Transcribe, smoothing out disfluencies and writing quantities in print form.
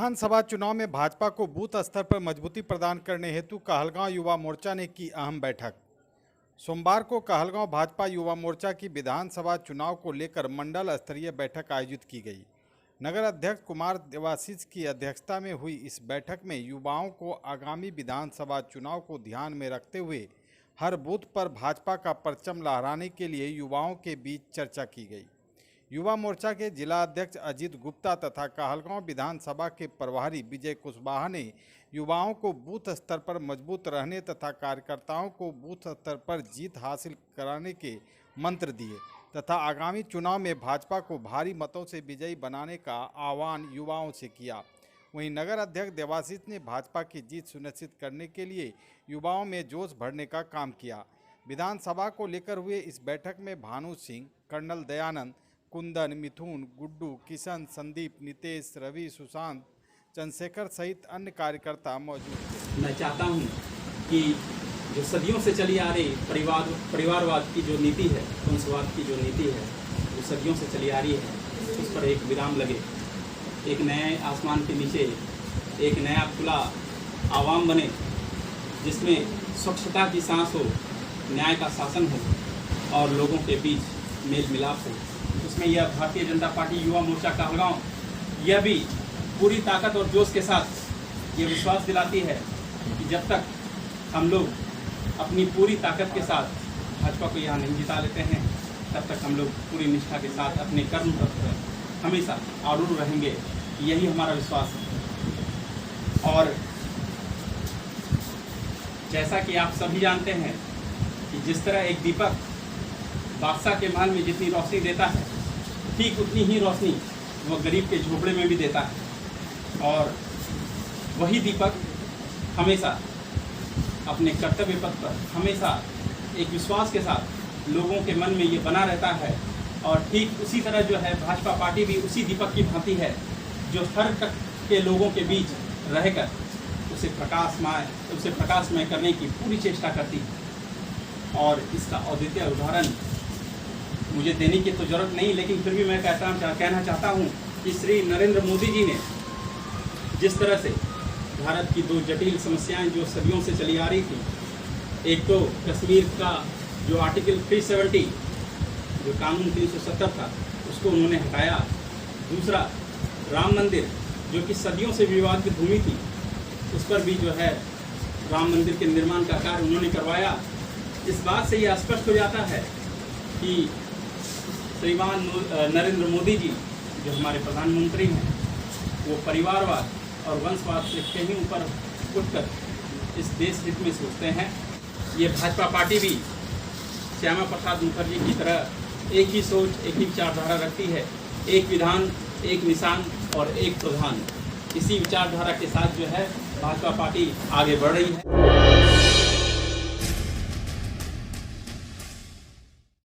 विधानसभा चुनाव में भाजपा को बूथ स्तर पर मजबूती प्रदान करने हेतु कहलगांव युवा मोर्चा ने की अहम बैठक। सोमवार को कहलगांव भाजपा युवा मोर्चा की विधानसभा चुनाव को लेकर मंडल स्तरीय बैठक आयोजित की गई। नगर अध्यक्ष कुमार देवाशीष की अध्यक्षता में हुई इस बैठक में युवाओं को आगामी विधानसभा चुनाव को ध्यान में रखते हुए हर बूथ पर भाजपा का परचम लहराने के लिए युवाओं के बीच चर्चा की गई। युवा मोर्चा के जिला अध्यक्ष अजीत गुप्ता तथा कहलगांव विधानसभा के प्रभारी विजय कुशवाहा ने युवाओं को बूथ स्तर पर मजबूत रहने तथा कार्यकर्ताओं को बूथ स्तर पर जीत हासिल कराने के मंत्र दिए तथा आगामी चुनाव में भाजपा को भारी मतों से विजयी बनाने का आह्वान युवाओं से किया। वहीं नगर अध्यक्ष देवाशीष ने भाजपा की जीत सुनिश्चित करने के लिए युवाओं में जोश भरने का काम किया। विधानसभा को लेकर हुए इस बैठक में भानु सिंह, कर्नल दयानंद, कुंदन, मिथुन, गुड्डू, किशन, संदीप, नितेश, रवि, सुशांत, चंद्रशेखर सहित अन्य कार्यकर्ता मौजूद थे। मैं चाहता हूं कि जो सदियों से चली आ रही परिवारवाद की जो नीति है, वंशवाद की जो नीति है, जो सदियों से चली आ रही है, उस पर एक विराम लगे। एक नए आसमान के नीचे एक नया खुला आवाम बने, जिसमें स्वच्छता की सांस हो, न्याय का शासन हो और लोगों के बीच मेल मिलाप हो। उसमें यह भारतीय जनता पार्टी युवा मोर्चा कहलगांव यह भी पूरी ताकत और जोश के साथ ये विश्वास दिलाती है कि जब तक हम लोग अपनी पूरी ताकत के साथ भाजपा को यहाँ नहीं जिता लेते हैं, तब तक हम लोग पूरी निष्ठा के साथ अपने कर्म पर हमेशा आरूढ़ रहेंगे। यही हमारा विश्वास है। और जैसा कि आप सभी जानते हैं कि जिस तरह एक दीपक बादशाह के महल में जितनी रोशनी देता है, ठीक उतनी ही रोशनी वो गरीब के झोपड़े में भी देता है। और वही दीपक हमेशा अपने कर्तव्य पथ पर हमेशा एक विश्वास के साथ लोगों के मन में ये बना रहता है। और ठीक उसी तरह जो है भाजपा पार्टी भी उसी दीपक की भांति है, जो हर तक के लोगों के बीच रहकर उसे प्रकाशमय करने की पूरी चेष्टा करती है। और इसका अद्वितीय उदाहरण मुझे देने की तो जरूरत नहीं, लेकिन फिर भी मैं कहना चाहता हूँ कि श्री नरेंद्र मोदी जी ने जिस तरह से भारत की दो जटिल समस्याएं जो सदियों से चली आ रही थी, एक तो कश्मीर का जो आर्टिकल 370 जो कानून 370 था, उसको उन्होंने हटाया। दूसरा, राम मंदिर जो कि सदियों से विवाद की भूमि थी, उस पर भी जो है राम मंदिर के निर्माण का कार्य उन्होंने करवाया। इस बात से यह स्पष्ट हो जाता है कि श्रीमान नरेंद्र मोदी जी जो हमारे प्रधानमंत्री हैं, वो परिवारवाद और वंशवाद से कहीं ऊपर उठकर इस देश हित में सोचते हैं। ये भाजपा पार्टी भी श्यामा प्रसाद मुखर्जी की तरह एक ही सोच, एक ही विचारधारा रखती है। एक विधान, एक निशान और एक प्रधान। इसी विचारधारा के साथ जो है भाजपा पार्टी आगे बढ़ रही है।